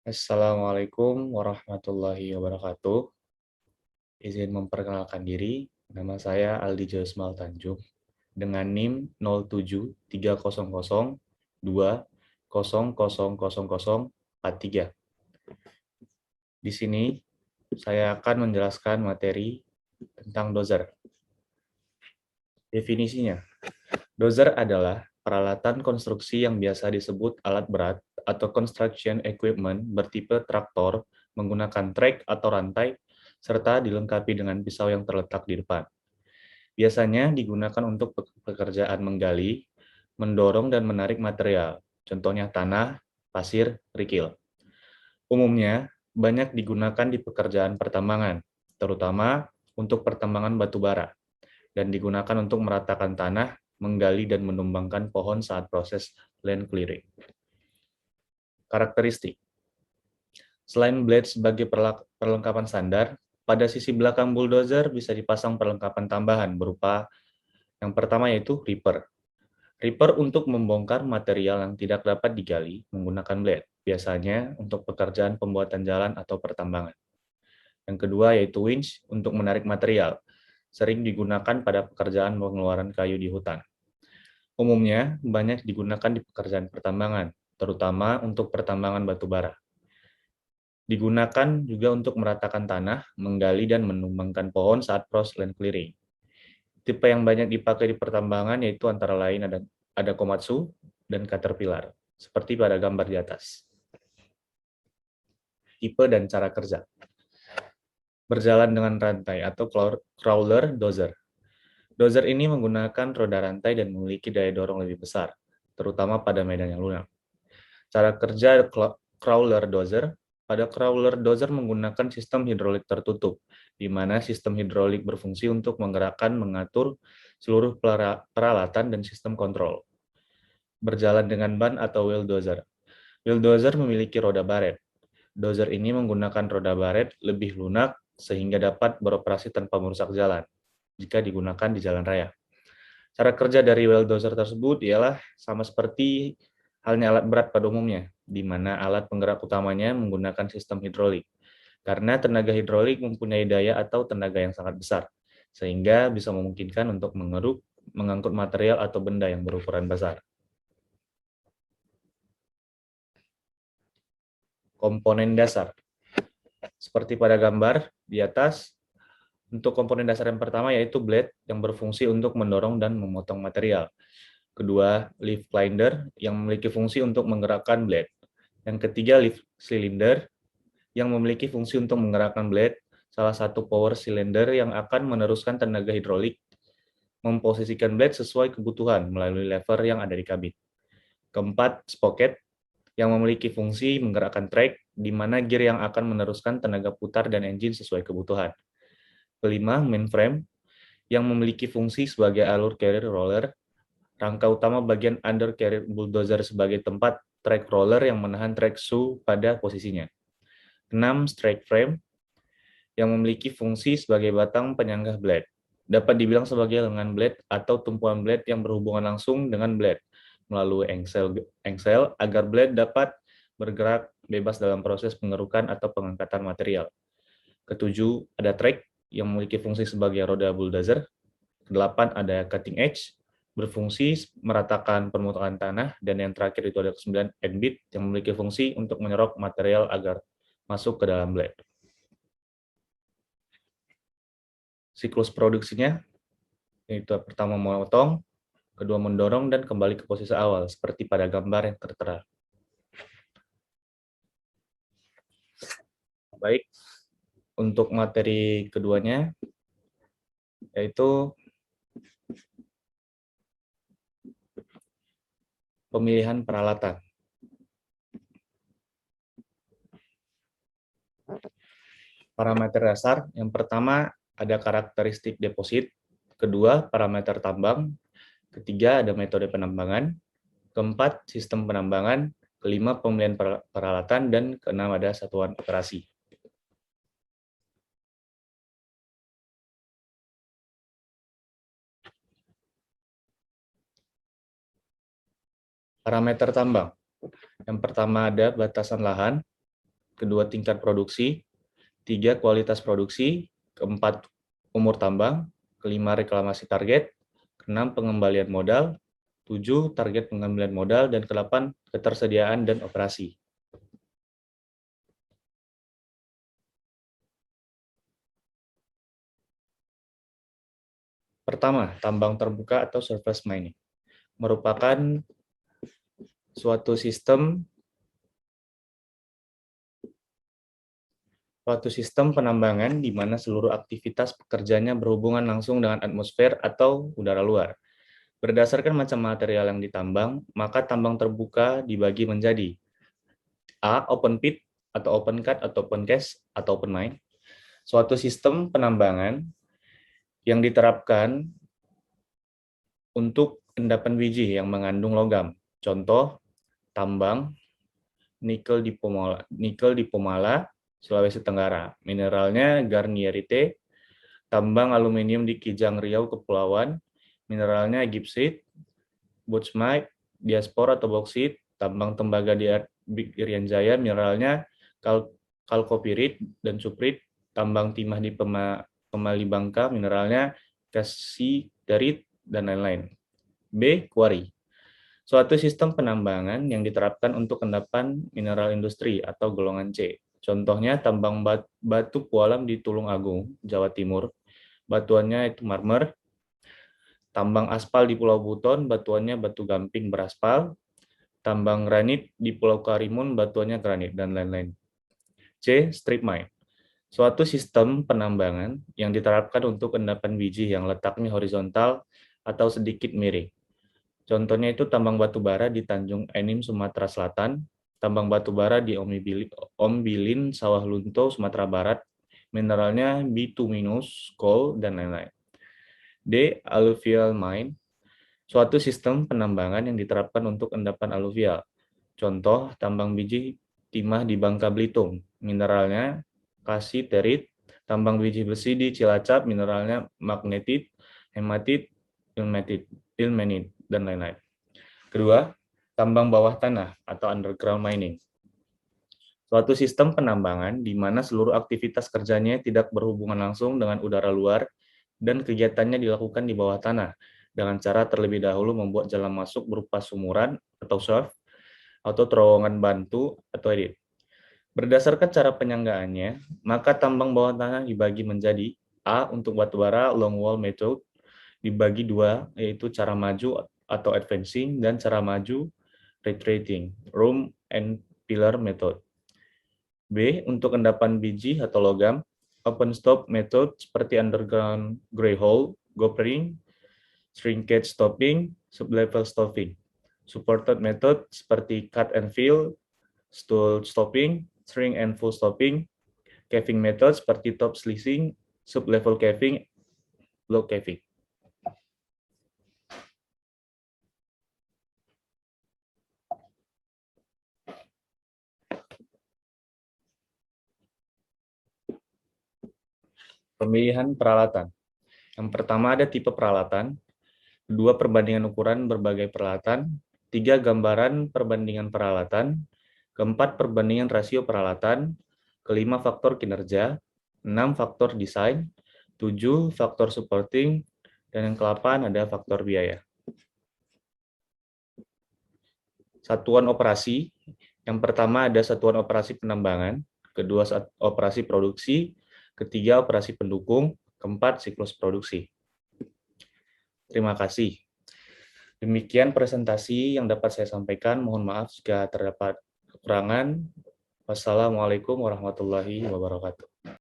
Assalamualaikum warahmatullahi wabarakatuh. Izin memperkenalkan diri, nama saya Aldi Josmal Tanjung dengan NIM 073002000043. Di sini saya akan menjelaskan materi tentang dozer. Definisinya, dozer adalah peralatan konstruksi yang biasa disebut alat berat atau construction equipment bertipe traktor menggunakan trek atau rantai serta dilengkapi dengan pisau yang terletak di depan. Biasanya digunakan untuk pekerjaan menggali, mendorong dan menarik material, contohnya tanah, pasir, kerikil. Umumnya, banyak digunakan di pekerjaan pertambangan, terutama untuk pertambangan batu bara, dan digunakan untuk meratakan tanah, menggali dan menumbangkan pohon saat proses land clearing. Karakteristik. Selain blade sebagai perlengkapan standar, pada sisi belakang bulldozer bisa dipasang perlengkapan tambahan berupa yang pertama yaitu ripper. Ripper untuk membongkar material yang tidak dapat digali menggunakan blade, biasanya untuk pekerjaan pembuatan jalan atau pertambangan. Yang kedua yaitu winch untuk menarik material, sering digunakan pada pekerjaan pengeluaran kayu di hutan. Umumnya banyak digunakan di pekerjaan pertambangan, terutama untuk pertambangan batu bara. Digunakan juga untuk meratakan tanah, menggali dan menumbangkan pohon saat proses land clearing. Tipe yang banyak dipakai di pertambangan yaitu antara lain ada Komatsu dan Caterpillar, seperti pada gambar di atas. Tipe dan cara kerja. Berjalan dengan rantai atau crawler dozer. Dozer ini menggunakan roda rantai dan memiliki daya dorong lebih besar, terutama pada medan yang lunak. Cara kerja crawler dozer. Pada crawler dozer menggunakan sistem hidrolik tertutup, di mana sistem hidrolik berfungsi untuk menggerakkan, mengatur seluruh peralatan dan sistem kontrol. Berjalan dengan ban atau wheel dozer. Wheel dozer memiliki roda baret. Dozer ini menggunakan roda baret lebih lunak sehingga dapat beroperasi tanpa merusak jalan jika digunakan di jalan raya. Cara kerja dari wheel dozer tersebut ialah sama seperti halnya alat berat pada umumnya, di mana alat penggerak utamanya menggunakan sistem hidrolik. Karena tenaga hidrolik mempunyai daya atau tenaga yang sangat besar, sehingga bisa memungkinkan untuk mengangkut material atau benda yang berukuran besar. Komponen dasar. Seperti pada gambar di atas, untuk komponen dasar yang pertama yaitu blade yang berfungsi untuk mendorong dan memotong material. Kedua, leaf grinder yang memiliki fungsi untuk menggerakkan blade. Yang ketiga, leaf cylinder yang memiliki fungsi untuk menggerakkan blade, salah satu power cylinder yang akan meneruskan tenaga hidrolik, memposisikan blade sesuai kebutuhan melalui lever yang ada di kabin. Keempat, sprocket yang memiliki fungsi menggerakkan track, di mana gear yang akan meneruskan tenaga putar dan engine sesuai kebutuhan. Kelima, mainframe yang memiliki fungsi sebagai alur carrier roller, rangka utama bagian undercarriage bulldozer sebagai tempat track roller yang menahan track shoe pada posisinya. 6. Strike frame yang memiliki fungsi sebagai batang penyanggah blade. Dapat dibilang sebagai lengan blade atau tumpuan blade yang berhubungan langsung dengan blade melalui engsel agar blade dapat bergerak bebas dalam proses pengerukan atau pengangkatan material. Ketujuh, ada track yang memiliki fungsi sebagai roda bulldozer. Kedelapan, ada cutting edge berfungsi meratakan permukaan tanah, dan yang terakhir itu ada ke-9 end bit yang memiliki fungsi untuk menyerok material agar masuk ke dalam blade. Siklus produksinya yaitu pertama memotong, kedua mendorong dan kembali ke posisi awal seperti pada gambar yang tertera. Baik, untuk materi keduanya yaitu pemilihan peralatan. Parameter dasar, yang pertama ada karakteristik deposit, kedua parameter tambang, ketiga ada metode penambangan, keempat sistem penambangan, kelima pemilihan peralatan, dan keenam ada satuan operasi. Parameter tambang. Yang pertama ada batasan lahan, kedua tingkat produksi, 3 kualitas produksi, keempat umur tambang, kelima reklamasi target, keenam pengembalian modal, 7 target pengembalian modal, dan ke-8 ketersediaan dan operasi. Pertama, tambang terbuka atau surface mining merupakan suatu sistem penambangan di mana seluruh aktivitas pekerjanya berhubungan langsung dengan atmosfer atau udara luar. Berdasarkan macam material yang ditambang, maka tambang terbuka dibagi menjadi A. Open pit atau open cut atau open cast atau open mine. Suatu sistem penambangan yang diterapkan untuk endapan biji yang mengandung logam. Contoh, tambang nikel di Pomala, Sulawesi Tenggara. Mineralnya garnierite. Tambang aluminium di Kijang Riau, Kepulauan. Mineralnya gibbsite, bauxite, diaspora atau boksit. Tambang tembaga di Irian Jaya, mineralnya kalkopirit dan suprit. Tambang timah di Pemali Bangka, mineralnya kasiterit, dan lain-lain. B. Quarry. Suatu sistem penambangan yang diterapkan untuk endapan mineral industri atau golongan C. Contohnya tambang batu pualam di Tulung Agung, Jawa Timur. Batuannya itu marmer. Tambang aspal di Pulau Buton, batuannya batu gamping beraspal. Tambang granit di Pulau Karimun, batuannya granit, dan lain-lain. C. Strip mine. Suatu sistem penambangan yang diterapkan untuk endapan biji yang letaknya horizontal atau sedikit miring. Contohnya itu tambang batu bara di Tanjung Enim, Sumatera Selatan, tambang batu bara di Ombilin, Sawah Lunto, Sumatera Barat, mineralnya bituminous, coal, dan lain-lain. D. Alluvial mine, suatu sistem penambangan yang diterapkan untuk endapan aluvial. Contoh, tambang biji timah di Bangka Belitung, mineralnya kasiterit, tambang biji besi di Cilacap, mineralnya magnetit, hematit, ilmenit, dan lain-lain. Kedua, tambang bawah tanah atau underground mining. Suatu sistem penambangan di mana seluruh aktivitas kerjanya tidak berhubungan langsung dengan udara luar dan kegiatannya dilakukan di bawah tanah dengan cara terlebih dahulu membuat jalan masuk berupa sumuran atau shaft atau terowongan bantu atau edit. Berdasarkan cara penyanggaannya, maka tambang bawah tanah dibagi menjadi A. Untuk batubara long wall method dibagi dua, yaitu cara maju atau advancing dan cara maju retreating, room and pillar method. B. Untuk endapan biji atau logam, open stop method seperti underground grey hole, gophering, shrinkage stopping, sublevel stopping. Supported method seperti cut and fill, stool stopping, shrink and full stopping. Caving method seperti top slicing, sublevel caving, block caving. Pemilihan peralatan. Yang pertama ada tipe peralatan, kedua perbandingan ukuran berbagai peralatan, tiga gambaran perbandingan peralatan, keempat perbandingan rasio peralatan, kelima faktor kinerja, 6 faktor desain, 7 faktor supporting, dan yang ke-8 ada faktor biaya. Satuan operasi, yang pertama ada satuan operasi penambangan, kedua operasi produksi, ketiga operasi pendukung, keempat siklus produksi. Terima kasih. Demikian presentasi yang dapat saya sampaikan. Mohon maaf jika terdapat kekurangan. Wassalamualaikum warahmatullahi wabarakatuh.